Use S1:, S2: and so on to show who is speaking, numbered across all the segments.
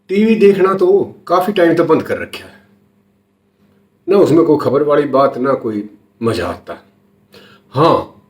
S1: TV देखना तो काफ़ी टाइम तक बंद कर रखा है ना। उसमें कोई खबर वाली बात ना कोई मजा आता। हाँ,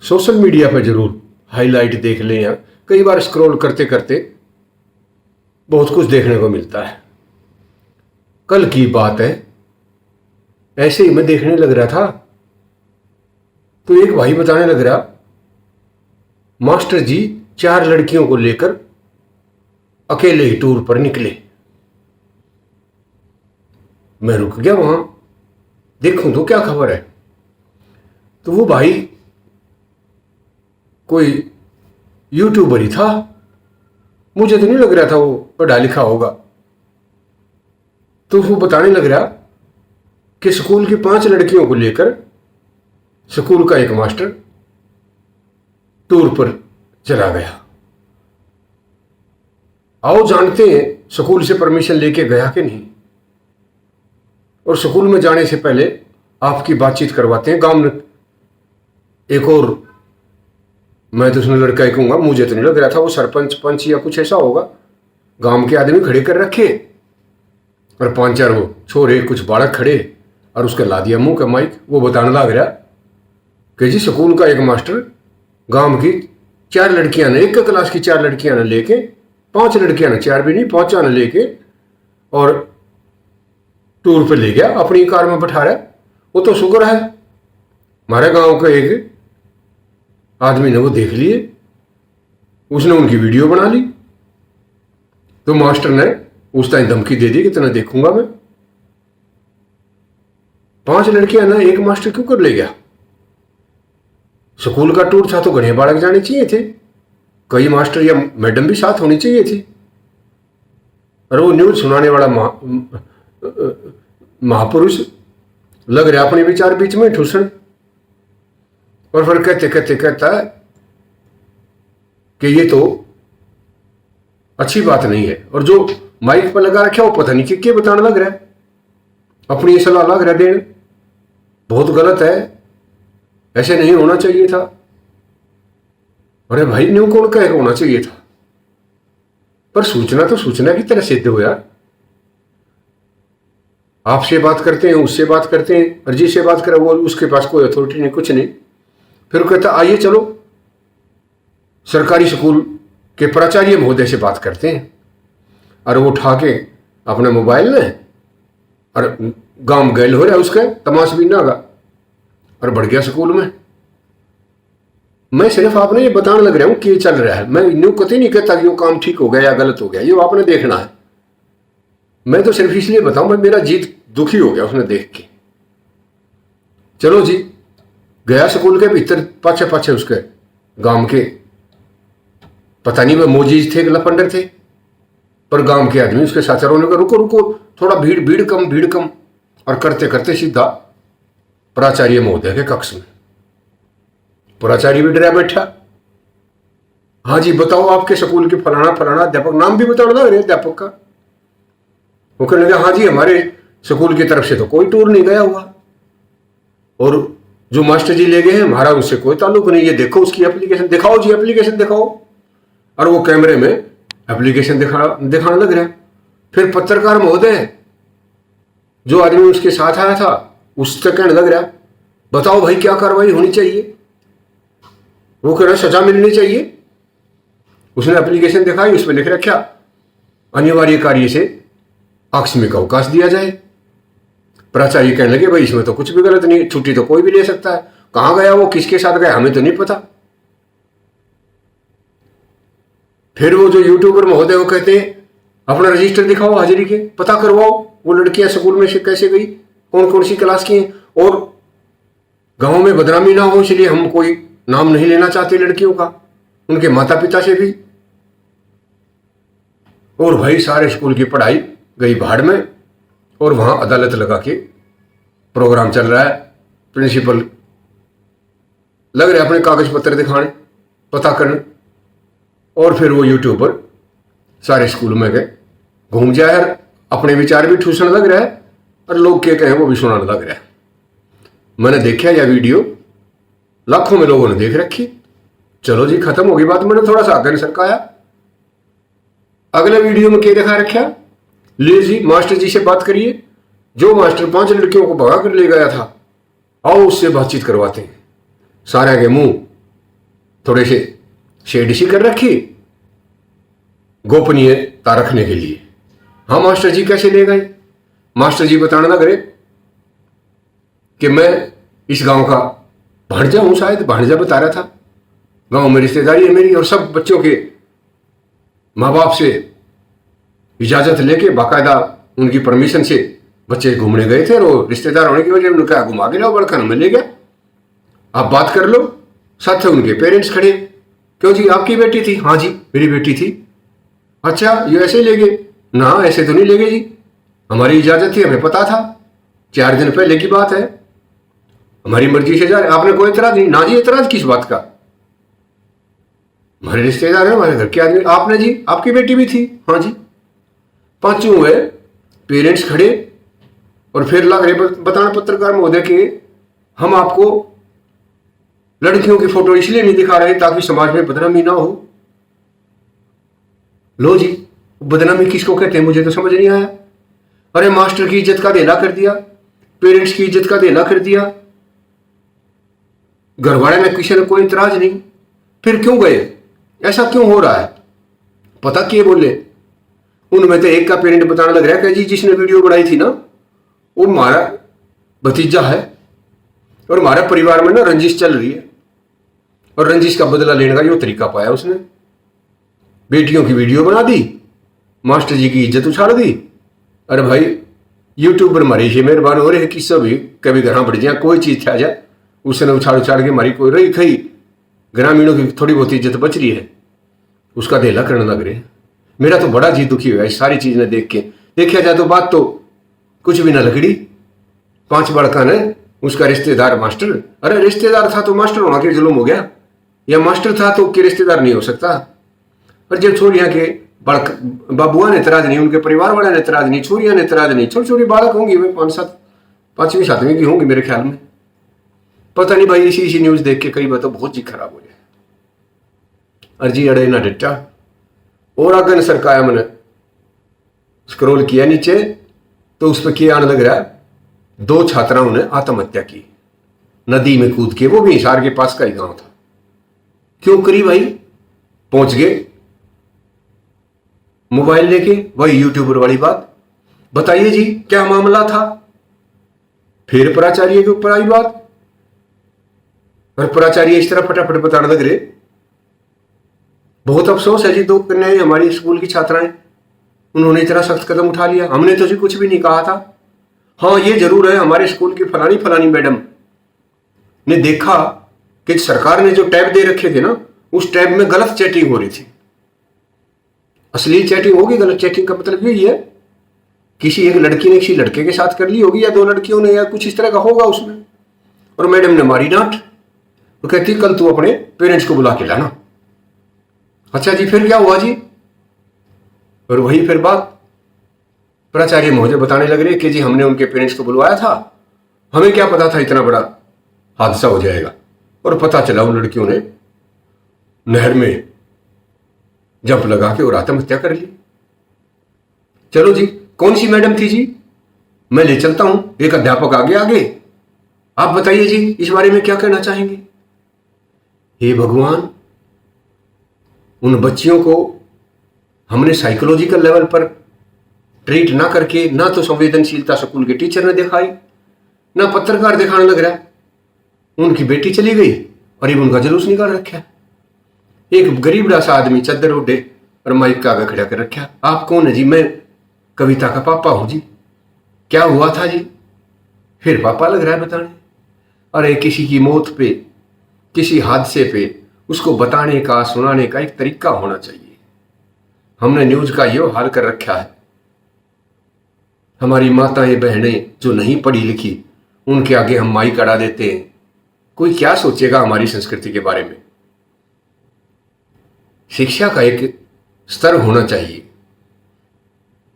S1: सोशल मीडिया पर जरूर हाईलाइट देख लें या कई बार स्क्रॉल करते करते बहुत कुछ देखने को मिलता है। कल की बात है, ऐसे ही मैं देखने लग रहा था तो एक भाई बताने लग रहा, मास्टर जी 4 लड़कियों को लेकर अकेले ही टूर पर निकले। मैं रुक गया वहां, देखूं तो क्या खबर है। तो वो भाई कोई यूट्यूबर ही था, मुझे तो नहीं लग रहा था वो पढ़ा लिखा होगा। तो वो बताने लग रहा कि स्कूल की 5 लड़कियों को लेकर स्कूल का एक मास्टर टूर पर चला गया। आओ जानते हैं स्कूल से परमिशन लेके गया कि नहीं, और स्कूल में जाने से पहले आपकी बातचीत करवाते हैं। गांव में एक और, मैं तो उसने लड़का ही कहूंगा, मुझे तो नहीं लग रहा था वो सरपंच पंच या कुछ ऐसा होगा। गांव के आदमी खड़े कर रखे और 5-4 वो छोरे कुछ बालक खड़े और उसका ला दिया मुंह का माइक। वो बताने लग रहा कि जी स्कूल का एक मास्टर गांव की 4 लड़कियां ने, एक क्लास की 4 लड़कियां ने लेके, 5 लड़कियां ने, 4 भी नहीं 5 ने लेके और टूर पे ले गया, अपनी कार में बैठा रहा। वो तो शुक्र है हमारे गांव का एक आदमी ने वो देख लिए, उसने उनकी वीडियो बना ली। तो मास्टर ने उस टाइम धमकी दे दी कि तेना देखूंगा मैं। 5 लड़कियां ना एक मास्टर क्यों कर ले गया? स्कूल का टूर था तो घने बालक जाने चाहिए थे, कई मास्टर या मैडम भी साथ होनी चाहिए थी। और वो न्यूज सुनाने वाला महापुरुष लग रहा अपने विचार बीच में ठूसन, और फिर कहते कहते कहता है कि ये तो अच्छी बात नहीं है। और जो माइक पर लगा रखा वो पता नहीं कि क्या बताने लग रहा है, अपनी सलाह लग रहा है देने। बहुत गलत है, ऐसे नहीं होना चाहिए था। अरे भाई न्यू कौन कह होना चाहिए था, पर सूचना तो सूचना की तरह सिद्ध हो यार। आपसे बात करते हैं, उससे बात करते हैं, और जिससे बात करे वो उसके पास कोई अथॉरिटी नहीं, कुछ नहीं। फिर कहता आइए चलो सरकारी स्कूल के प्राचार्य महोदय से बात करते हैं। और वो उठा के अपने मोबाइल में और गांव गैल हो रहा है उसका तमाशबीन नागा और बढ़ गया स्कूल में। मैं सिर्फ आपने ये बताने लग रहा हूं कि ये चल रहा है। मैं न्यू कतई नहीं कहता कि वो काम ठीक हो गया या गलत हो गया, ये आपने देखना है। मैं तो सिर्फ इसलिए बताऊं, मैं मेरा जीत दुखी हो गया उसने देख के। चलो जी, गया स्कूल के भीतर, पाछे पाछे उसके गांव के, पता नहीं वह मोजीज थे लफंडर थे, पर गांव के आदमी उसके साथ रोने का रुको रुको थोड़ा भीड़ भीड़ कम, और करते करते सीधा प्राचार्य महोदय के कक्ष में। प्राचार्य भी डरा बैठा। हाँ जी बताओ, आपके स्कूल के फलाना फलाना अध्यापक, नाम भी बताओ लग रहे अध्यापक का। वो कहने लगा हाँ जी हमारे स्कूल की तरफ से तो कोई टूर नहीं गया हुआ, और जो मास्टर जी ले गए हैं हमारा उससे कोई ताल्लुक नहीं। ये देखो उसकी एप्लीकेशन दिखाओ जी, एप्लीकेशन दिखाओ। और वो कैमरे में एप्लीकेशन दिखाने लग रहा है। फिर पत्रकार महोदय जो आदमी उसके साथ आया था उससे कहने लग रहा बताओ भाई क्या कार्रवाई होनी चाहिए। वो कह रहा सजा मिलनी चाहिए। उसने एप्लीकेशन दिखाई, उस पर लिख रखा अनिवार्य कार्य से आकस्मिक अवकाश दिया जाए। प्राचार्य कहने लगे भाई इसमें तो कुछ भी गलत नहीं, छुट्टी तो कोई भी ले सकता है। कहां गया वो, किसके साथ गया, हमें तो नहीं पता। फिर वो जो यूट्यूबर महोदय वो कहते हैं अपना रजिस्टर दिखाओ, हाजिरी के पता करवाओ वो लड़कियां स्कूल में से कैसे गई, कौन कौन सी क्लास की हैं, और गांव में बदनामी ना हो इसलिए हम कोई नाम नहीं लेना चाहते लड़कियों का, उनके माता पिता से भी। और भाई सारे स्कूल की पढ़ाई गई भाड़ में, और वहां अदालत लगा के प्रोग्राम चल रहा है। प्रिंसिपल लग रहा है अपने कागज पत्र दिखाने, पता करने, और फिर वो यूट्यूबर सारे स्कूल में गए, घूम जाए, अपने विचार भी ठूसने लग रहा है और लोग क्या कहें वो भी सुनाने लग रहा है। मैंने देखा यह वीडियो, लाखों में लोगों ने देख रखी। चलो जी खत्म होगी बात, मैंने थोड़ा सा आगे सरकाया। अगले वीडियो में क्या दिखा रखा, ले जी मास्टर जी से बात करिए, जो मास्टर 5 लड़कियों को भगा कर ले गया था, आओ उससे बातचीत करवाते हैं। सारा के मुंह थोड़े से शेड सी कर रखी गोपनीयता रखने के लिए। हाँ, मास्टर जी कैसे ले गए? मास्टर जी बताने लग रहे कि मैं इस गांव का भांजा हूं, शायद भांजा बता रहा था, गांव में रिश्तेदारी है मेरी, और सब बच्चों के माँ बाप से इजाजत लेके बाकायदा उनकी परमिशन से बच्चे घूमने गए थे, और वो रिश्तेदार होने की वजह से उन्होंने कहा घुमा के लाओ, बड़का में ले गया, आप बात कर लो। साथ उनके पेरेंट्स खड़े, क्यों जी आपकी बेटी थी? हाँ जी मेरी बेटी थी। अच्छा ये ऐसे ले गए? ना ऐसे तो नहीं ले गए जी, हमारी इजाजत थी, हमें पता था, 4 दिन पहले की बात है, हमारी मर्जी से जा रहे। आपने कोई एतराज नहीं? ना जी एतराज किस बात का, हमारे रिश्तेदार हैं, हमारे घर के आदमी। आपने जी आपकी बेटी भी थी? हाँ जी। पांचों हुए पेरेंट्स खड़े और फिर लग रहे बताना पत्रकार महोदय के हम आपको लड़कियों की फोटो इसलिए नहीं दिखा रहे ताकि समाज में बदनामी ना हो। लो जी, बदनामी किसको कहते हैं मुझे तो समझ नहीं आया। अरे मास्टर की इज्जत का धेला कर दिया, पेरेंट्स की इज्जत का धेला कर दिया, घर वाले में किसी ने कोई इतराज नहीं, फिर क्यों गए? ऐसा क्यों हो रहा है? पता किए बोले? उनमें तो एक का पेरेंट बताने लग रहा है कि जी जिसने वीडियो बनाई थी ना वो हमारा भतीजा है, और हमारे परिवार में ना रंजिश चल रही है, और रंजिश का बदला लेने का यो तरीका पाया उसने, बेटियों की वीडियो बना दी, मास्टर जी की इज्जत उछाल दी। अरे भाई यूट्यूबर हमारी से मेहरबान हो रहे हैं कि सभी कभी घर बढ़ जाए, कोई चीज आ जाए उसने उछाड़ उछाड़ के हमारी कोई रही खई ग्रामीणों की थोड़ी बहुत इज्जत बच रही है, उसका धेला करने लग रहे हैं। मेरा तो बड़ा जी दुखी हुआ इस सारी चीज ने देख के। देखा जाए तो बात तो कुछ भी ना लगड़ी, 5 बड़का ने उसका रिश्तेदार मास्टर, अरे रिश्तेदार था तो मास्टर होना के जुल्म हो गया, या मास्टर था तो के रिश्तेदार नहीं हो सकता। और जब छोरियां के बाबुआ ने इतराज नहीं, उनके परिवार वाले ने इतराज नहीं, छोरियां ने इतराज नहीं, छोटी छोटी बालक होंगी वे 5वीं 7वीं की होंगी मेरे ख्याल में, पता नहीं भाई। इसी न्यूज देख के कई बार तो बहुत जी खराब हो जाए। अर्जी अड़े ना डिट्टा और अगन सरकाया मैंने स्क्रॉल किया नीचे तो उस पर क्या आने लग रहा है, 2 छात्राओं ने आत्महत्या की नदी में कूद के, वो भी हिसार के पास का ही गांव था। क्यों करी भाई? पहुंच गए मोबाइल लेके, वही यूट्यूबर वाली बात, बताइए जी क्या मामला था। फिर प्राचार्य के ऊपर आई बात, और प्राचार्य इस तरह फटाफट बताने लग रहे, बहुत अफसोस है जी 2 कन्याएं हमारी स्कूल की छात्राएं, उन्होंने इतना सख्त कदम उठा लिया, हमने तो जी कुछ भी नहीं कहा था। हाँ ये जरूर है, हमारे स्कूल की फलानी फलानी मैडम ने देखा कि सरकार ने जो टैब दे रखे थे ना, उस टैब में गलत चैटिंग हो रही थी। अश्लील चैटिंग होगी, गलत चैटिंग का मतलब यही है किसी एक लड़की ने किसी लड़के के साथ कर ली होगी, या 2 लड़कियों ने, या कुछ इस तरह का होगा उसमें, और मैडम ने मारी डांट, वो कहती कल तू अपने पेरेंट्स को बुला के लाना। अच्छा जी फिर क्या हुआ जी? और वही फिर बात प्राचार्य महोदय बताने लग रहे कि जी हमने उनके पेरेंट्स को बुलवाया था, हमें क्या पता था इतना बड़ा हादसा हो जाएगा, और पता चला उन लड़कियों ने नहर में जंप लगा के और आत्महत्या कर ली। चलो जी कौन सी मैडम थी जी? मैं ले चलता हूं, एक अध्यापक आगे आगे, आप बताइए जी इस बारे में क्या कहना चाहेंगे। हे भगवान, उन बच्चियों को हमने साइकोलॉजिकल लेवल पर ट्रीट ना करके, ना तो संवेदनशीलता स्कूल के टीचर ने दिखाई, ना पत्रकार दिखाने लग रहा। उनकी बेटी चली गई और ये उनका जुलूस निकाल रखा। एक गरीब सा आदमी चद्दर उठे और माइक का आगे खड़ा कर रखा। आप कौन है जी? मैं कविता का पापा हूं जी। क्या हुआ था जी? फिर पापा लग रहा है बताने। अरे किसी की मौत पे, किसी हादसे पे उसको बताने का, सुनाने का एक तरीका होना चाहिए। हमने न्यूज का ये हाल कर रखा है, हमारी माताएं बहनें जो नहीं पढ़ी लिखी उनके आगे हम माइक अड़ा देते हैं। कोई क्या सोचेगा हमारी संस्कृति के बारे में? शिक्षा का एक स्तर होना चाहिए,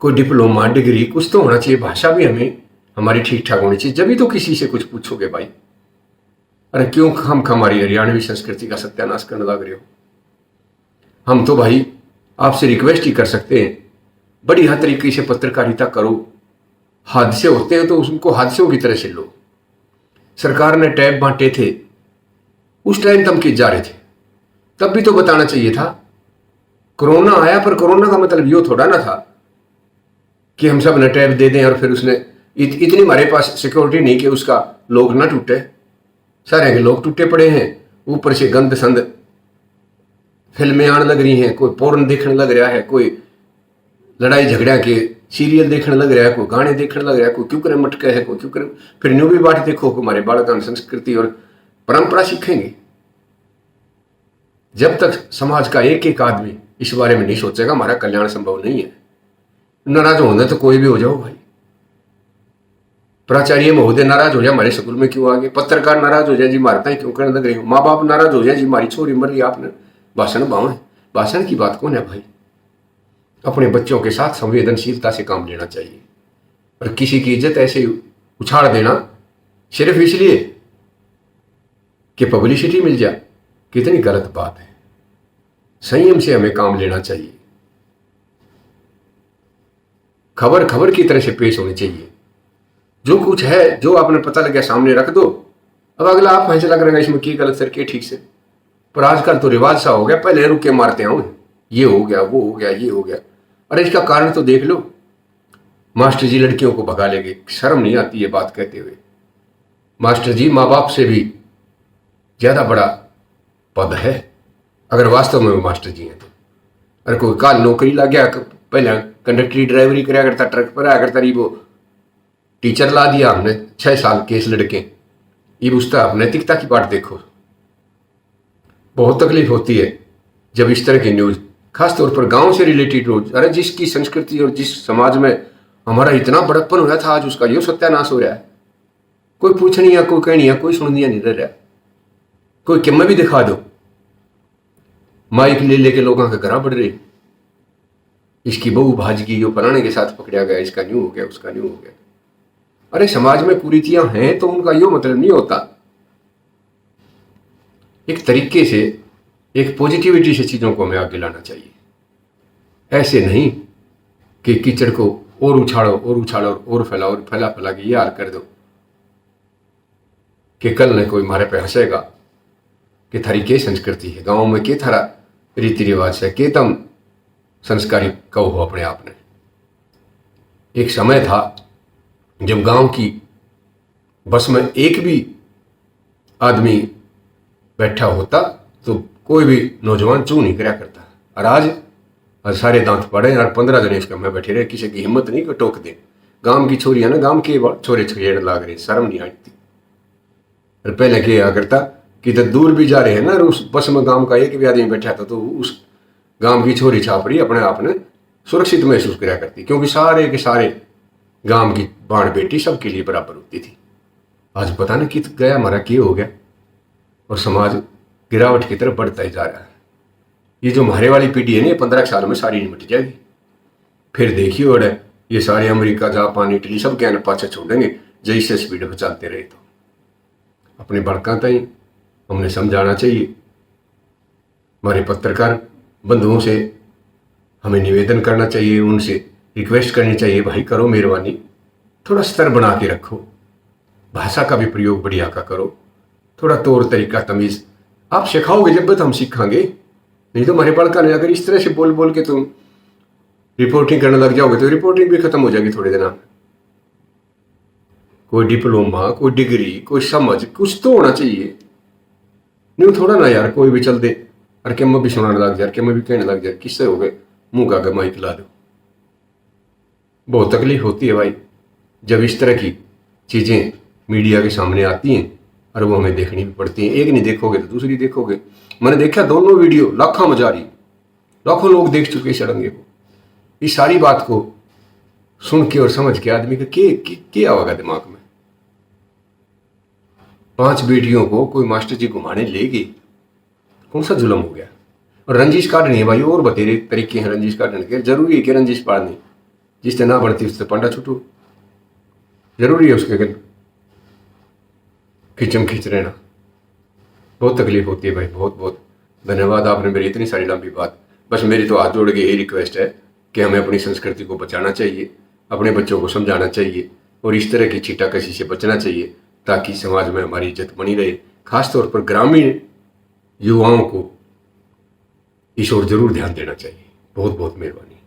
S1: कोई डिप्लोमा डिग्री कुछ तो होना चाहिए, भाषा भी हमें हमारी ठीक ठाक होनी चाहिए, जब भी तो किसी से कुछ पूछोगे भाई। अरे क्यों हम हमारी हरियाणवी संस्कृति का सत्यानाश करने लग रहे हो? हम तो भाई आपसे रिक्वेस्ट ही कर सकते हैं, बड़ी हद तरीके से पत्रकारिता करो। हादसे होते हैं तो उनको हादसों की तरह से लो। सरकार ने टैब बांटे थे, उस टाइम धमकी जा रहे थे, तब भी तो बताना चाहिए था। कोरोना आया, पर कोरोना का मतलब यो थोड़ा ना था कि हम सब ने टैब दे दें और फिर उसने इतनी हमारे पास सिक्योरिटी नहीं कि उसका लोग ना टूटे। सारे के लोग टूटे पड़े हैं, ऊपर से गंद संद फिल्में आने लग रही हैं, कोई पोर्न देखने लग रहा है, कोई लड़ाई झगड़ा के सीरियल देखने लग रहा है, कोई गाने देखने लग रहा है, कोई क्यों करे मटके है, कोई क्यों करे। फिर न्यू भी बात देखो कि हमारे बालक संस्कृति और परंपरा सीखेंगे। जब तक समाज का एक एक आदमी इस बारे में नहीं सोचेगा, हमारा कल्याण संभव नहीं है। नाराज होना तो कोई भी हो जाओ भाई, प्राचार्य महोदय नाराज हो जाए हमारे स्कूल में क्यों आ गए, पत्रकार नाराज हो जाए जी मारता है क्यों करने लग रही हो, माँ बाप नाराज हो जाए जी हमारी छोरी मर गई आपने भाषण बाव है। भाषण की बात कौन है भाई? अपने बच्चों के साथ संवेदनशीलता से काम लेना चाहिए। और किसी की इज्जत ऐसे उछाड़ देना सिर्फ इसलिए कि पब्लिसिटी मिल जाए, कितनी गलत बात है। संयम से हमें काम लेना चाहिए, खबर खबर की तरह से पेश होनी चाहिए। जो कुछ है, जो आपने पता लगा सामने रख दो, अब अगला आप फैसला करेंगे इसमें की गलत सर के ठीक से। पर आजकल तो रिवाज सा हो गया, पहले रुक के मारते हैं, ये हो गया, वो हो गया, ये हो गया। अरे इसका कारण तो देख लो, मास्टर जी लड़कियों को भगा लेंगे, शर्म नहीं आती है बात कहते हुए। मास्टर जी माँ बाप से भी ज्यादा बड़ा पद है, अगर वास्तव में वो मास्टर जी हैं तो। अरे कोई काल नौकरी लग गया, पहले कंडक्टरी ड्राइवरी कराया करता, ट्रक पर आया करता, वो टीचर ला दिया हमने 6 साल केस लड़के, ये उसका आप नैतिकता की बात देखो। बहुत तकलीफ होती है जब इस तरह की न्यूज, खासतौर पर गांव से रिलेटेड न्यूज। अरे जिसकी संस्कृति और जिस समाज में हमारा इतना बड़प्पन हुआ था, आज उसका यो सत्यानाश हो रहा है। कोई पूछनी है, कोई कहनी है, कोई सुननी नहीं रह रहा। कोई किम्मे भी दिखा दो, माइक ले लेके लोगों का घरा बढ़ रही, इसकी बहू भाजगी, यो फलाने के साथ पकड़ा गया, इसका न्यू हो गया, उसका न्यू हो गया। अरे समाज में कुरीतियां हैं तो उनका यो मतलब नहीं होता। एक तरीके से, एक पॉजिटिविटी से चीजों को हमें आगे लाना चाहिए। ऐसे नहीं कि कीचड़ को और उछाड़ो और उछाड़ो और फैलाओ और फैला फैला के ये हाल कर दो कि कल ने कोई हमारे पे हंसेगा कि थारी के संस्कृति है, गांव में के थारा रीति रिवाज है, के तम संस्कारी कहो हो अपने आप ने। एक समय था जब गांव की बस में एक भी आदमी बैठा होता तो कोई भी नौजवान चू नहीं करा करता। और आज सारे दांत पड़े और 15 जने इसका में बैठे रहे, किसी की हिम्मत नहीं कि टोक दे। गांव की छोरियां ना, गांव के छोरे छेड़ लाग रहे, शर्म नहीं आती। और पहले क्या करता कि तो दूर भी जा रहे हैं ना, उस बस में गांव का एक भी आदमी बैठा था तो उस गांव की छोरी छापड़ी अपने आप ने सुरक्षित महसूस करा करती, क्योंकि सारे के सारे गांव की बाण बेटी सबके लिए बराबर होती थी। आज पता नहीं कित गया, हमारा क्या हो गया, और समाज गिरावट की तरफ बढ़ता ही जा रहा है। ये जो हमारे वाली पीढ़ी है ना, 15 साल में सारी निमट जाएगी। फिर देखिए और ये सारे अमेरिका, जापान, इटली सब ज्ञान पाछे छोड़ेंगे जैसे स्पीड पर चलते रहे। तो अपने बड़का तई हमने समझाना चाहिए। हमारे पत्रकार बंधुओं से हमें निवेदन करना चाहिए, उनसे रिक्वेस्ट करनी चाहिए, भाई करो मेहरबानी, थोड़ा स्तर बना के रखो, भाषा का भी प्रयोग बढ़िया का करो, थोड़ा तौर तरीका तमीज आप सिखाओगे जब तक हम सीखेंगे। नहीं तो हमारे बड़का ने अगर इस तरह से बोल बोल के तुम रिपोर्टिंग करने लग जाओगे तो रिपोर्टिंग भी खत्म हो जाएगी थोड़े दिन में। कोई डिप्लोमा, कोई डिग्री, कोई समझ कुछ तो होना चाहिए। नहीं थोड़ा ना यार कोई भी चल दे और क्या मैं भी सुनाने लग जाए, क्या मैं भी कहने लग जाए, किससे हो गए मुंह का माइक ला दो। बहुत तकलीफ होती है भाई जब इस तरह की चीज़ें मीडिया के सामने आती हैं और वो हमें देखनी भी पड़ती हैं। एक नहीं देखोगे तो दूसरी देखोगे। मैंने देखा दोनों वीडियो लाखों में जा रही, लाखों लोग देख चुके सड़ंगे को। इस सारी बात को सुन के और समझ के आदमी का क्या होगा दिमाग में। 5 बेटियों को कोई मास्टर जी घुमाने ले गई, कौन सा जुल्म हो गया। और रंजिश काटनी है भाई, और बतेरे तरीके हैं रंजिश काटने के। जरूरी है कि रंजिश पाड़नी, जिससे ना बढ़ती उससे पांडा छुटू, जरूरी है उसके खिंचम खिंच रहना। बहुत तकलीफ होती है भाई। बहुत बहुत धन्यवाद, आपने मेरी इतनी सारी लंबी बात बस मेरी तो हाथ जोड़ के यही रिक्वेस्ट है कि हमें अपनी संस्कृति को बचाना चाहिए, अपने बच्चों को समझाना चाहिए और इस तरह की छीटाकशी से बचना चाहिए ताकि समाज में हमारी इज्जत बनी रहे। खासतौर पर ग्रामीण युवाओं को इस ओर जरूर ध्यान देना चाहिए। बहुत बहुत मेहरबानी।